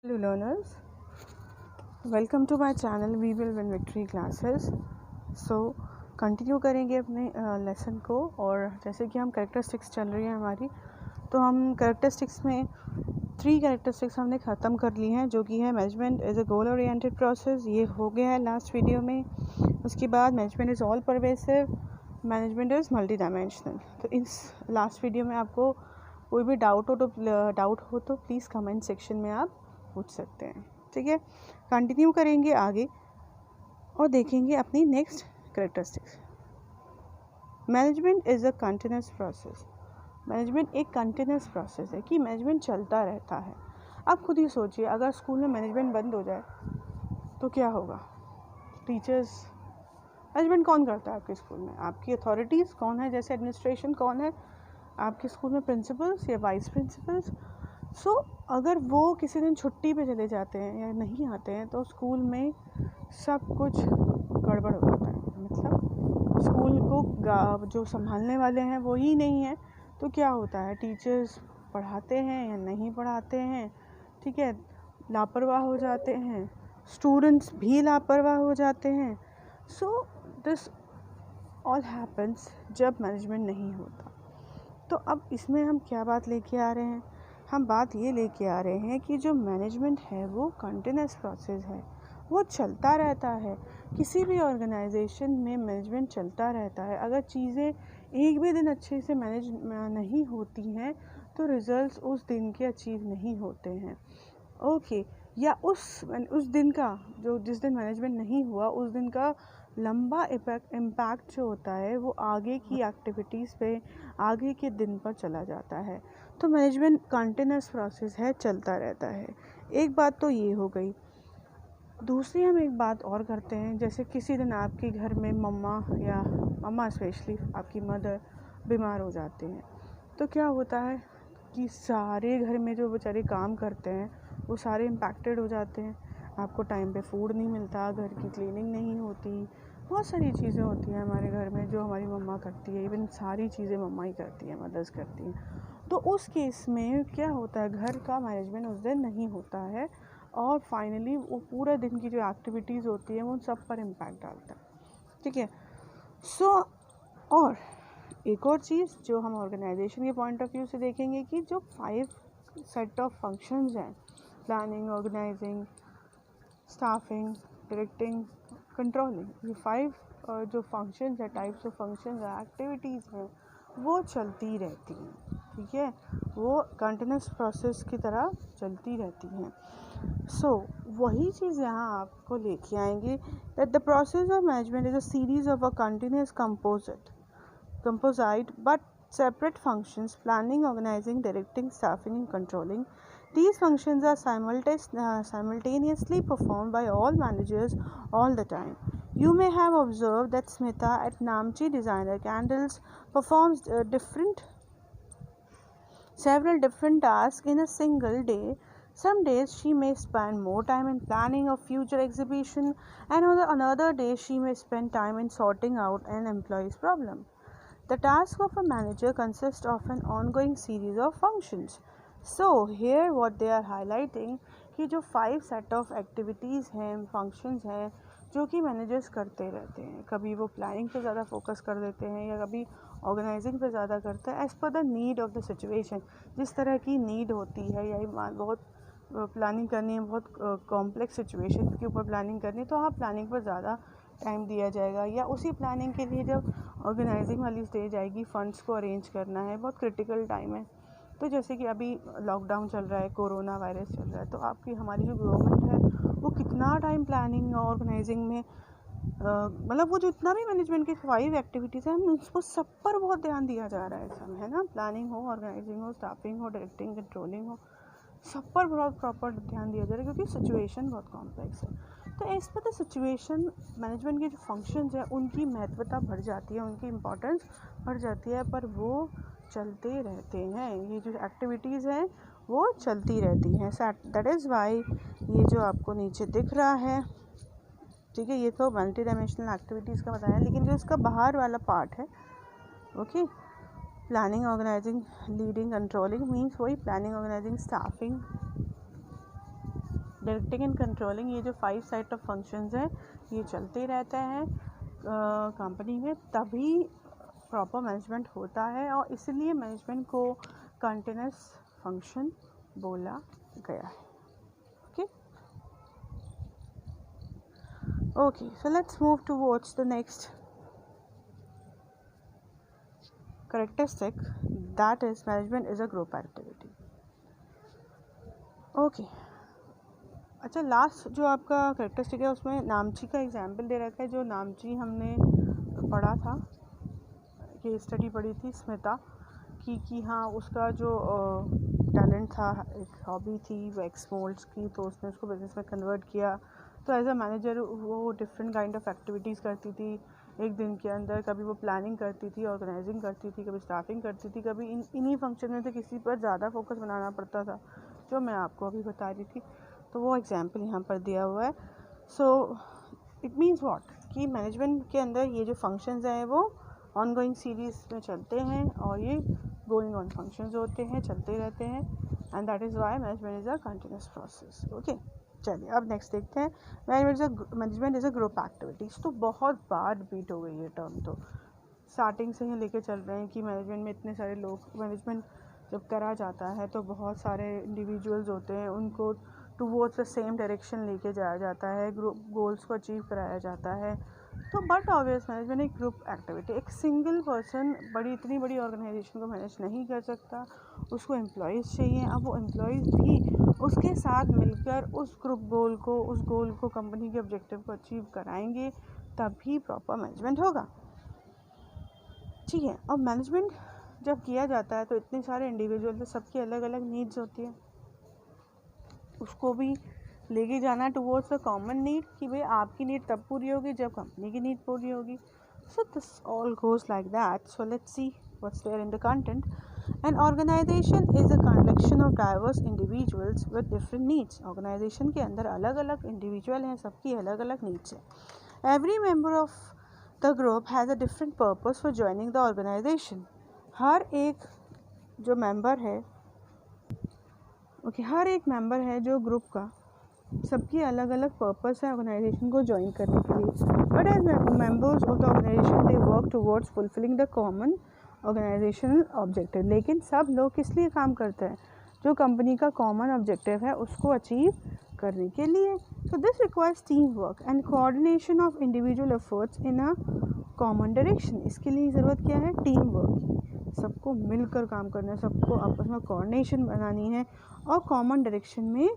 Hello learners, welcome to my channel We Will Win Victory Classes. So continue करेंगे अपने lesson को। और जैसे कि हम कैरेक्टरिस्टिक्स चल रही है हमारी, तो हम कैरेक्टरिस्टिक्स में 3 कैरेक्टरिस्टिक्स हमने ख़त्म कर ली हैं, जो कि है management is a goal oriented process, ये हो गया है लास्ट वीडियो में। उसके बाद management is all pervasive, management is multi dimensional. तो इस लास्ट वीडियो में आपको कोई भी डाउट हो तो प्लीज़ कमेंट सेक्शन में आप पूछ सकते हैं। ठीक है, कंटिन्यू करेंगे आगे और देखेंगे अपनी next characteristics. Management is a continuous process. Management एक कंटिन्यूस प्रोसेस है कि मैनेजमेंट चलता रहता है। आप खुद ही सोचिए, अगर स्कूल में मैनेजमेंट बंद हो जाए तो क्या होगा? टीचर्स, मैनेजमेंट कौन करता है आपके स्कूल में? आपकी अथॉरिटीज़ कौन है? जैसे एडमिनिस्ट्रेशन कौन है आपके स्कूल में? प्रिंसिपल्स या वाइस प्रिंसिपल्स। सो अगर वो किसी दिन छुट्टी पे चले जाते हैं या नहीं आते हैं तो स्कूल में सब कुछ गड़बड़ हो जाता है। मतलब स्कूल को जो संभालने वाले हैं वो ही नहीं है, तो क्या होता है? टीचर्स पढ़ाते हैं या नहीं पढ़ाते हैं, ठीक है, लापरवाह हो जाते हैं, स्टूडेंट्स भी लापरवाह हो जाते हैं। सो दिस ऑल हैपन्स जब मैनेजमेंट नहीं होता। तो अब इसमें हम क्या बात लेके आ रहे हैं? हम बात ये लेके आ रहे हैं कि जो मैनेजमेंट है वो कंटिन्यूस प्रोसेस है, वो चलता रहता है। किसी भी ऑर्गेनाइजेशन में मैनेजमेंट चलता रहता है। अगर चीज़ें एक भी दिन अच्छे से मैनेज नहीं होती हैं तो रिजल्ट्स उस दिन के अचीव नहीं होते हैं। ओके, या उस दिन का जिस दिन मैनेजमेंट नहीं हुआ उस दिन का लंबा इम्पैक्ट जो होता है वो आगे की एक्टिविटीज़ पे, आगे के दिन पर चला जाता है। तो मैनेजमेंट कंटिन्यूस प्रोसेस है, चलता रहता है। एक बात तो ये हो गई। दूसरी हम एक बात और करते हैं, जैसे किसी दिन आपके घर में मम्मा स्पेशली आपकी मदर बीमार हो जाते हैं, तो क्या होता है कि सारे घर में जो बेचारे काम करते हैं वो सारे इम्पैक्टेड हो जाते हैं। आपको टाइम पे फूड नहीं मिलता, घर की क्लीनिंग नहीं होती, बहुत सारी चीज़ें होती हैं हमारे घर में जो हमारी मम्मा करती है। इवन सारी चीज़ें मम्मा ही करती हैं, मदर्स करती हैं। तो उस केस में क्या होता है, घर का मैनेजमेंट उस दिन नहीं होता है और फाइनली वो पूरे दिन की जो एक्टिविटीज़ होती है वो उन सब पर इम्पैक्ट डालता है। ठीक है। सो और एक और चीज़ जो हम ऑर्गेनाइजेशन के पॉइंट ऑफ व्यू से देखेंगे कि जो 5 सेट ऑफ फंक्शंस हैं, planning, organising, staffing, directing, controlling, ये 5 जो फंक्शंस है, टाइप्स ऑफ फंक्शंस है, एक्टिविटीज़ हैं, वो चलती रहती हैं। ठीक है, वो कंटिन्यूस प्रोसेस की तरह चलती रहती हैं। सो वही चीज़ यहाँ आपको लेके आएंगे that the process of management is a series of a continuous composite but separate functions: planning, organizing, directing, staffing and controlling. These functions are simultaneously performed by all managers all the time. You may have observed that Smita at Namchi Designer Candles performs several different tasks in a single day. Some days she may spend more time in planning a future exhibition, and on another day she may spend time in sorting out an employee's problem. The task of a manager consists of an ongoing series of functions. So here what they are highlighting कि जो 5 set of activities हैं, functions हैं, जो कि managers करते रहते हैं। कभी वो प्लानिंग पे ज़्यादा फोकस कर देते हैं या कभी ऑर्गेनाइजिंग पे ज़्यादा करते हैं, as per the need of the situation. जिस तरह की नीड होती है, या बहुत प्लानिंग करनी है, बहुत कॉम्प्लेक्स सिचुएशन के ऊपर प्लानिंग करनी है, तो हाँ प्लानिंग पर ज़्यादा टाइम दिया जाएगा। या उसी प्लानिंग के लिए जब ऑर्गेनाइजिंग वाली स्टेज आएगी, फ़ंड्स को अरेंज करना है, बहुत क्रिटिकल टाइम है। तो जैसे कि अभी लॉकडाउन चल रहा है, कोरोना वायरस चल रहा है, तो आपकी हमारी जो गवर्नमेंट है वो कितना टाइम प्लानिंग और ऑर्गेनाइजिंग में मतलब वो जो इतना भी मैनेजमेंट की 5 एक्टिविटीज़ हैं, हम उसको सब पर बहुत ध्यान दिया जा रहा है इस समय, है ना। प्लानिंग हो, ऑर्गेनाइजिंग हो, स्टाफिंग हो, डायरेक्टिंग, कंट्रोलिंग हो, सब पर बहुत प्रॉपर ध्यान दिया जा रहा है क्योंकि सिचुएशन बहुत कॉम्प्लेक्स है। तो as per the situation management के जो फंक्शंस हैं उनकी महत्वता बढ़ जाती है, उनकी इम्पोर्टेंस बढ़ जाती है, पर वो चलते रहते हैं। ये जो एक्टिविटीज़ हैं वो चलती रहती हैं। दैट इज़ वाई ये जो आपको नीचे दिख रहा है, ठीक है, ये तो मल्टी डायमेंशनल एक्टिविटीज़ का बताया, लेकिन जो इसका बाहर वाला पार्ट है, okay, planning, organising, leading, controlling, means वही planning, organising, staffing, directing and controlling, ये जो 5 सेट ऑफ फंक्शंस हैं ये चलते रहते हैं कंपनी में, तभी प्रॉपर मैनेजमेंट होता है, और इसलिए मैनेजमेंट को कंटिन्यूस फंक्शन बोला गया है. Okay, so let's move towards the next characteristic, that is management is a group activity. Okay, अच्छा, लास्ट जो आपका करेक्टरिस्टिक है उसमें नामची का एग्जाम्पल दे रखा है. जो नामची हमने पढ़ा था, केस स्टडी पढ़ी थी स्मिता कि हाँ उसका जो टैलेंट था, एक हॉबी थी वो एक्सपोर्ट्स की, तो उसने उसको बिजनेस में कन्वर्ट किया. तो एज अ मैनेजर वो डिफरेंट काइंड ऑफ एक्टिविटीज़ करती थी एक दिन के अंदर. कभी वो प्लानिंग करती थी, ऑर्गेनाइजिंग करती थी, कभी स्टाफिंग करती थी, कभी इन्हीं फंक्शन में से किसी पर ज़्यादा फोकस बनाना पड़ता था, जो मैं आपको अभी बता रही थी. तो वो एग्जाम्पल यहाँ पर दिया हुआ है. सो इट मीन्स व्हाट, कि मैनेजमेंट के अंदर ये जो फंक्शंस हैं वो ऑन गोइंग सीरीज़ में चलते हैं, और ये गोइंग ऑन फंक्शंस होते हैं, चलते रहते हैं, and that is why management is a continuous process. Okay, चलिए अब नेक्स्ट देखते हैं. Management is a group activities. तो बहुत बार रिपीट हो गई ये टर्म, तो स्टार्टिंग से ही लेके चल रहे हैं कि मैनेजमेंट में इतने सारे लोग, मैनेजमेंट जब करा जाता है तो बहुत सारे इंडिविजुअल्स होते हैं, उनको टूवर्ड्स द सेम डायरेक्शन लेके जाया जाता है, ग्रुप गोल्स को अचीव कराया जाता है. तो बट ऑब्वियस मैनेजमेंट एक ग्रुप एक्टिविटी, एक सिंगल पर्सन इतनी बड़ी ऑर्गेनाइजेशन को मैनेज नहीं कर सकता, उसको एम्प्लॉयज़ चाहिए. अब वो एम्प्लॉयज़ भी उसके साथ मिलकर उस ग्रुप गोल को कंपनी के ऑब्जेक्टिव को अचीव कराएंगे, तभी प्रॉपर मैनेजमेंट होगा. ठीक है, और मैनेजमेंट जब किया जाता है तो इतने सारे इंडिविजुअल, तो सबकी अलग अलग नीड्स होती है, उसको भी लेके जाना टुवर्ड्स द कॉमन नीड, कि भाई आपकी नीड तब पूरी होगी जब कंपनी की नीड पूरी होगी. So this all goes like that. So let's see what's there in the content. An organization is a collection of diverse individuals with different needs. Organization के अंदर अलग अलग इंडिविजुअल हैं, सबकी अलग अलग नीड्स हैं. Every member of the group has a different purpose for joining the organisation. हर एक जो मेंबर है, हर एक मेंबर है जो ग्रुप का, सबकी अलग अलग पर्पस है ऑर्गेनाइजेशन को ज्वाइन करने के लिए. But as members of the organization they work towards fulfilling the common organizational objective. लेकिन सब लोग किस लिए काम करते हैं? जो कंपनी का कॉमन ऑब्जेक्टिव है उसको अचीव करने के लिए. So this requires team work and coordination of individual efforts in a common direction. इसके लिए ज़रूरत क्या है? Team work. सबको मिलकर काम करना है, सबको आपस में कोऑर्डिनेशन बनानी है और कॉमन डायरेक्शन में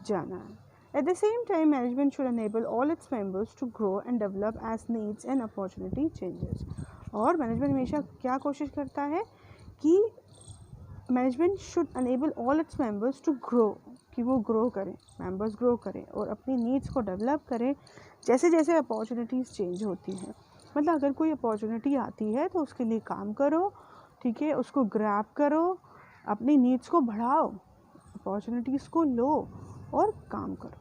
जाना है. At the same time, management should enable all its members to grow and develop as needs and opportunity changes. और मैनेजमेंट हमेशा क्या कोशिश करता है कि management should enable all its members to grow, कि वो ग्रो करें, मेंबर्स ग्रो करें और अपनी नीड्स को डेवलप करें जैसे जैसे अपॉर्चुनिटीज़ चेंज होती हैं. मतलब अगर कोई अपॉर्चुनिटी आती है तो उसके लिए काम करो, ठीक है, उसको ग्रैब करो, अपनी नीड्स को बढ़ाओ, अपॉर्चुनिटीज़ को लो और काम करो.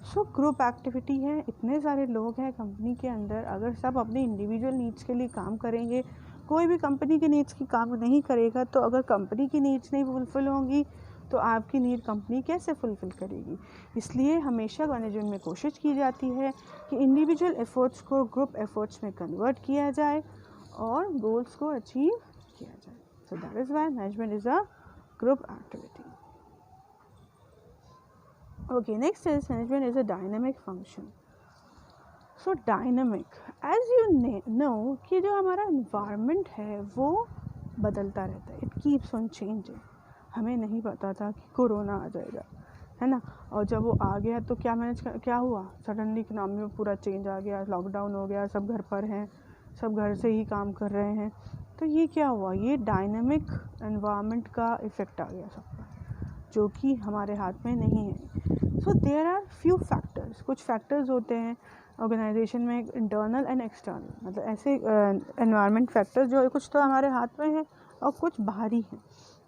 सो ग्रुप एक्टिविटी है, इतने सारे लोग हैं कंपनी के अंदर, अगर सब अपनी इंडिविजुअल नीड्स के लिए काम करेंगे, कोई भी कंपनी की नीड्स की काम नहीं करेगा, तो अगर कंपनी की नीड्स नहीं फुलफ़िल होंगी तो आपकी नीड कंपनी कैसे फुलफ़िल करेगी. इसलिए हमेशा मैनेजमेंट में कोशिश की जाती है कि इंडिविजुअल एफर्ट्स को ग्रुप एफर्ट्स में कन्वर्ट किया जाए और गोल्स को अचीव किया जाए. So that is why management is a group activity. Okay, next is management is a dynamic function. So dynamic, as you know कि जो हमारा environment है वो बदलता रहता है. It keeps on changing. हमें नहीं पता था कि कोरोना आ जाएगा, है ना, और जब वो आ गया तो क्या हुआ, सडनली इकोनॉमी में पूरा चेंज आ गया, लॉकडाउन हो गया, सब घर पर हैं, सब घर से ही काम कर रहे हैं. तो ये क्या हुआ, ये डायनामिक एनवायरनमेंट का इफ़ेक्ट आ गया सब पर, जो कि हमारे हाथ में नहीं है. So there are few factors, कुछ फैक्टर्स होते हैं ऑर्गेनाइजेशन में, इंटरनल एंड एक्सटर्नल, मतलब ऐसे एनवायरनमेंट फैक्टर्स जो कुछ तो हमारे हाथ में है और कुछ बाहरी हैं.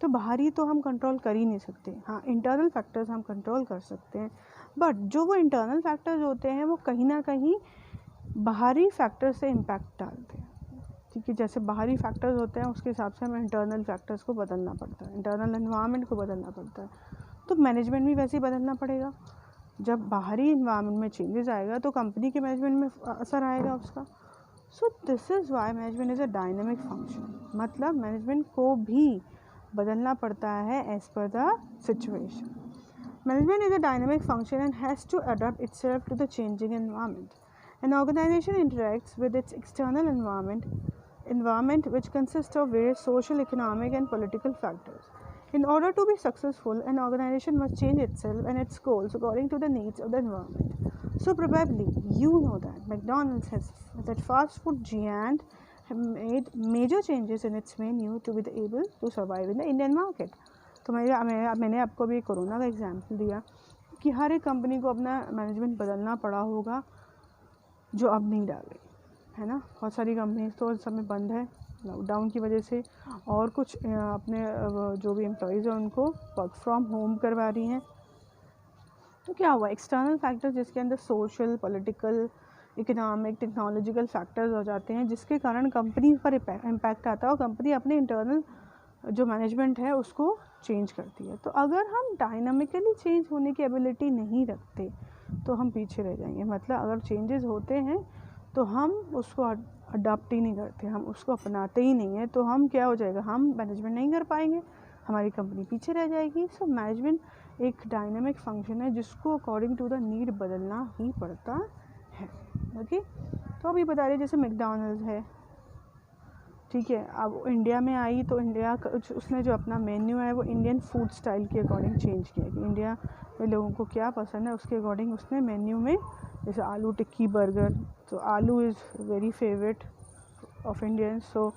तो बाहरी तो हम कंट्रोल कर ही नहीं सकते, हाँ इंटरनल फैक्टर्स हम कंट्रोल कर सकते हैं. बट जो वो इंटरनल फैक्टर्स होते हैं वो कहीं ना कहीं बाहरी फैक्टर से इम्पैक्ट डालते हैं. ठीक है, जैसे बाहरी फैक्टर्स होते हैं उसके हिसाब से हमें इंटरनल फैक्टर्स को बदलना पड़ता है, इंटरनल एनवायरनमेंट को बदलना पड़ता है. तो मैनेजमेंट भी वैसे ही बदलना पड़ेगा. जब बाहरी इन्वायरमेंट में चेंजेस आएगा तो कंपनी के मैनेजमेंट में असर आएगा उसका। So this is why management is a dynamic function, मतलब मैनेजमेंट को भी बदलना पड़ता है as per the situation. Management is a dynamic function and has to adapt itself to the changing environment. An organization interacts with its external environment which consists of various social, economic, and political factors. In order to be successful, an organization must change itself and its goals according to the needs of the environment. So probably you know that McDonald's that fast food giant made major changes in its menu to be able to survive in the Indian market. तो मैंने आपको भी corona का example दिया कि हर एक company को अपना मैनेजमेंट बदलना पड़ा होगा, जो अब नहीं डाल रही है ना। बहुत सारी कंपनीज तो इस समय बंद है लॉकडाउन की वजह से, और कुछ अपने जो भी एम्प्लॉयज़ हैं उनको वर्क फ्रॉम होम करवा रही हैं। तो क्या हुआ, एक्सटर्नल फैक्टर्स जिसके अंदर social, political, economic, technological factors हो जाते हैं, जिसके कारण कंपनी पर इम्पैक्ट आता है और कंपनी अपने इंटरनल जो मैनेजमेंट है उसको चेंज करती है। तो अगर हम डायनामिकली चेंज होने की एबिलिटी नहीं रखते तो हम पीछे रह जाएंगे। मतलब अगर चेंजेस होते हैं तो हम उसको अडॉप्ट ही नहीं करते, हम उसको अपनाते ही नहीं हैं, तो हम क्या हो जाएगा, हम मैनेजमेंट नहीं कर पाएंगे, हमारी कंपनी पीछे रह जाएगी। सो मैनेजमेंट एक डायनामिक फंक्शन है जिसको अकॉर्डिंग टू द नीड बदलना ही पड़ता है। ओके, तो अभी बता रहे जैसे मैकडॉनल्ड्स है, ठीक है, अब इंडिया में आई तो इंडिया का उसने जो अपना मेन्यू है वो इंडियन फूड स्टाइल के अकॉर्डिंग चेंज किया कि इंडिया में लोगों को क्या पसंद है उसके अकॉर्डिंग उसने मेन्यू में, जैसे आलू टिक्की बर्गर, तो आलू is very favourite of Indians, so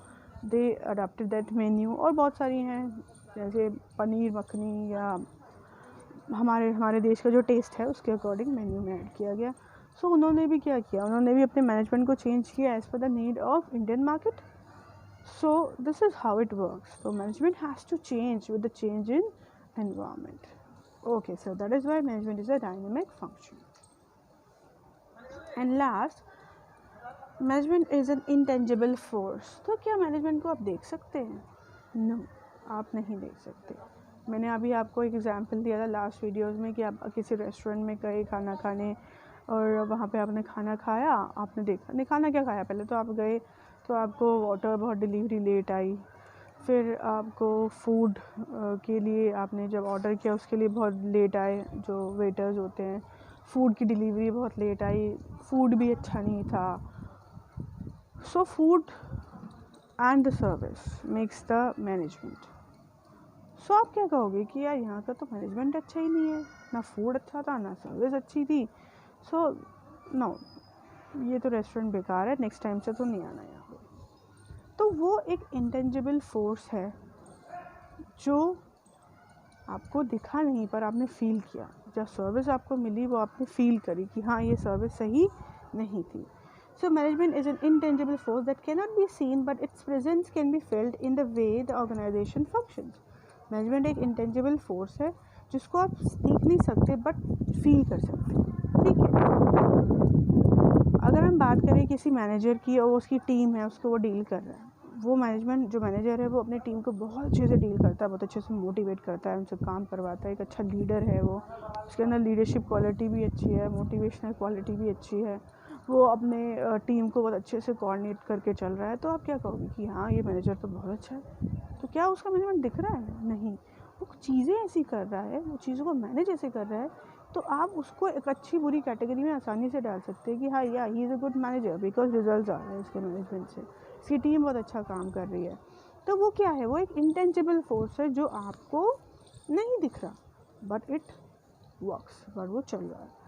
they adopted that menu. और बहुत सारी हैं जैसे पनीर मखनी या हमारे देश का जो टेस्ट है उसके अकॉर्डिंग मेन्यू में ऐड किया गया। सो उन्होंने भी क्या किया, उन्होंने भी अपने मैनेजमेंट को चेंज किया as per the need of Indian market. So this is how it works. So management has to change with the change in environment. Okay, so that is why management is a dynamic function. And last, management is an intangible force. तो क्या management को आप देख सकते हैं? No, आप नहीं देख सकते। मैंने अभी आपको एक एग्जाम्पल दिया था लास्ट वीडियोज़ में कि आप किसी रेस्टोरेंट में गए खाना खाने और वहाँ पे आपने खाना खाया, आपने देखा नहीं खाना क्या खाया, पहले तो आप गए तो आपको वाटर बहुत डिलीवरी लेट आई, फिर आपको फूड के लिए आपने जब ऑर्डर किया उसके लिए बहुत लेट आए जो वेटर्स होते हैं, फूड की डिलीवरी बहुत लेट आई, फूड भी अच्छा नहीं था। So food and the service makes the management. So आप क्या कहोगे कि यार यहाँ का तो मैनेजमेंट अच्छा ही नहीं है, ना फूड अच्छा था ना सर्विस अच्छी थी, सो नो ये तो रेस्टोरेंट बेकार है, नेक्स्ट टाइम से तो नहीं आना यहाँ पे। तो वो एक इंटेंजिबल फोर्स है जो आपको दिखा नहीं पर आपने फील किया, जब सर्विस आपको मिली वो आपने फील करी कि हाँ ये सर्विस सही नहीं थी। So management is an intangible force that can not be seen but its presence can be felt in the way the organization functions. Management एक इंटेंजिबल फोर्स है जिसको आप देख नहीं सकते बट फील कर सकते हैं, ठीक है। अगर हम बात करें किसी मैनेजर की और उसकी टीम है उसको वो डील कर रहा है, वो मैनेजमेंट जो मैनेजर है वो अपनी टीम को बहुत अच्छे से डील करता है, बहुत अच्छे से मोटिवेट करता है, उनसे काम करवाता है, एक अच्छा लीडर है वो, उसके अंदर लीडरशिप क्वालिटी भी अच्छी है, मोटिवेशनल क्वालिटी भी अच्छी है, वो अपने टीम को बहुत अच्छे से कोऑर्डिनेट करके चल रहा है। तो आप क्या कहोगे कि हाँ ये मैनेजर तो बहुत अच्छा है। तो क्या उसका मैनेजमेंट दिख रहा है? नहीं, वो चीज़ें ऐसी कर रहा है, वो चीज़ों को मैनेज ऐसे कर रहा है, तो आप उसको एक अच्छी बुरी कैटेगरी में आसानी से डाल सकते हैं कि हाँ या he is a good manager because results आ रहे हैं इसके मैनेजमेंट से, इसकी टीम बहुत अच्छा काम कर रही है। तो वो क्या है, वो एक इंटेंजिबल फोर्स है जो आपको नहीं दिख रहा बट इट वर्क्स, बट वो चल रहा है।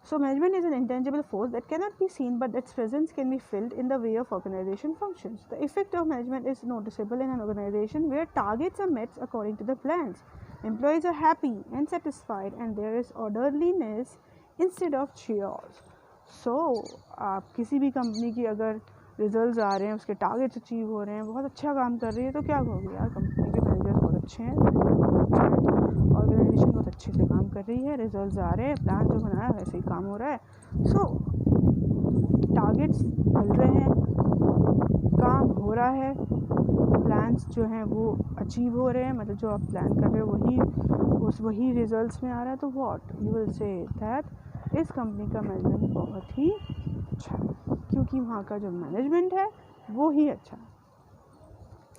So management is an intangible force that cannot be seen but its presence can be felt in the way of organization functions. The effect of management is noticeable in an organization where targets are met according to the plans. Employees are happy and satisfied and there is orderliness instead of chaos. So आप किसी भी company की अगर results आ रहे हैं, उसके targets achieve हो रहे हैं, बहुत अच्छा काम कर रही है, तो क्या कहोगे यार कंपनी के मैनेजर्स बहुत अच्छे हैं, ऑर्गेनाइजेशन बहुत अच्छे से काम कर रही है, रिजल्ट्स आ रहे हैं, प्लान जो बनाया वैसे ही काम हो रहा है, सो टारगेट्स मिल रहे हैं, काम हो रहा है, प्लान्स जो हैं वो अचीव हो रहे हैं, मतलब जो आप प्लान कर रहे हो वही रिजल्ट्स में आ रहा है, तो what you will say that इस कंपनी का मैनेजमेंट बहुत ही अच्छा है, क्योंकि वहाँ का जो मैनेजमेंट है वो ही अच्छा है।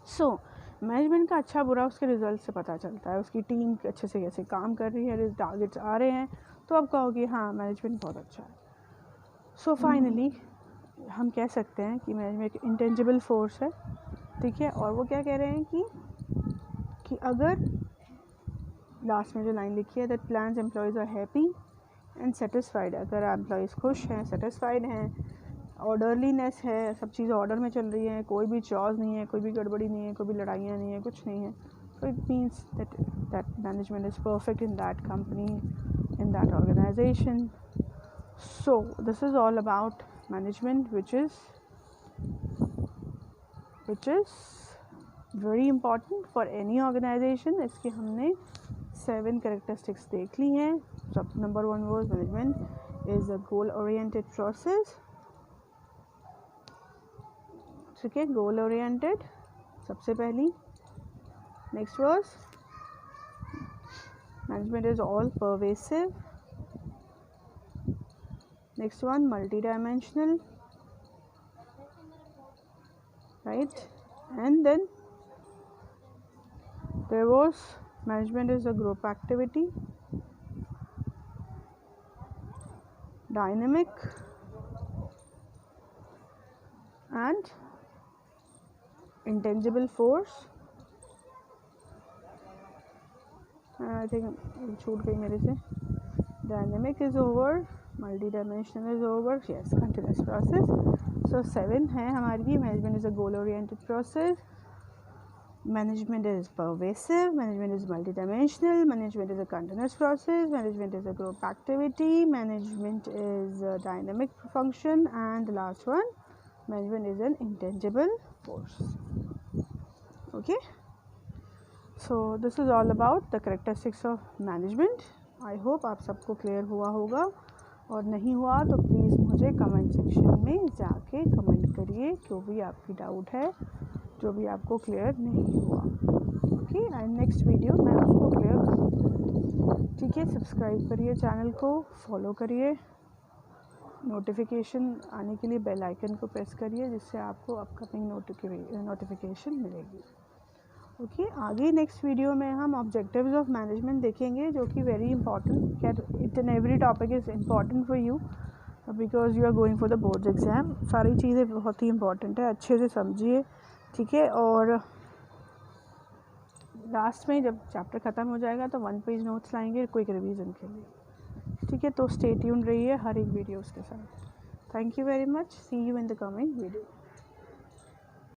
सो मैनेजमेंट का अच्छा बुरा उसके रिजल्ट से पता चलता है, उसकी टीम अच्छे से कैसे काम कर रही है, टारगेट्स आ रहे हैं, तो आप कहोगे हाँ मैनेजमेंट बहुत अच्छा है। सो फाइनली हम कह सकते हैं कि मैनेजमेंट एक इंटेंजिबल फोर्स है, ठीक है। और वो क्या कह रहे हैं कि अगर लास्ट में जो लाइन लिखी है that plans employees are happy and satisfied, अगर एम्प्लॉयज़ खुश हैं, सेटिस्फाइड हैं, ऑर्डरलीनेस है, सब चीज़ें ऑर्डर में चल रही हैं, कोई भी चॉज नहीं है, कोई भी गड़बड़ी नहीं है, कोई भी लड़ाइयाँ नहीं है, कुछ नहीं है, तो it means that management is perfect in that company, in that organization. So this is all about management which is very important for any organization। इसके हमने 7 characteristics देख ली हैं। सब number 1 was management is a goal oriented process, ठीक है, goal oriented सबसे पहली। Next was management is all pervasive. Next one multi dimensional, right? And then there was management is a group activity, dynamic and intangible force। I think छूट गई मेरे से। Dynamic is over, multi-dimensional is over, yes, continuous process। So 7 है हमारी। Management is a goal-oriented process, management is pervasive, management is multidimensional, management is a continuous process, management is a group activity, management is a dynamic function, and the last one, management is an intangible force। Okay, so this is all about the characteristics of management। I hope आप सबको clear हुआ होगा, और नहीं हुआ तो please मुझे comment section में जाके कमेंट करिए, जो भी आपकी डाउट है, जो भी आपको क्लियर नहीं हुआ। ओके, एंड नेक्स्ट वीडियो मैं उसको क्लियर करूँगी, ठीक है। सब्सक्राइब करिए चैनल को, फॉलो करिए, नोटिफिकेशन आने के लिए बेल आइकन को प्रेस करिए, जिससे आपको अपकमिंग नोटिफिकेशन मिलेगी। ओके, आगे नेक्स्ट वीडियो में हम ऑब्जेक्टिव्स ऑफ मैनेजमेंट देखेंगे, जो कि very important, it and every topic is important for you because you are going for the boards exam. सारी चीज़ें बहुत ही इंपॉर्टेंट है, अच्छे से समझिए, ठीक है। और लास्ट में जब चैप्टर ख़त्म हो जाएगा तो 1 पेज नोट्स लाएंगे क्विक रिवीजन के लिए, ठीक है। तो स्टे ट्यून्ड रहिए हर एक वीडियोस के साथ। Thank you very much, see you in the coming video.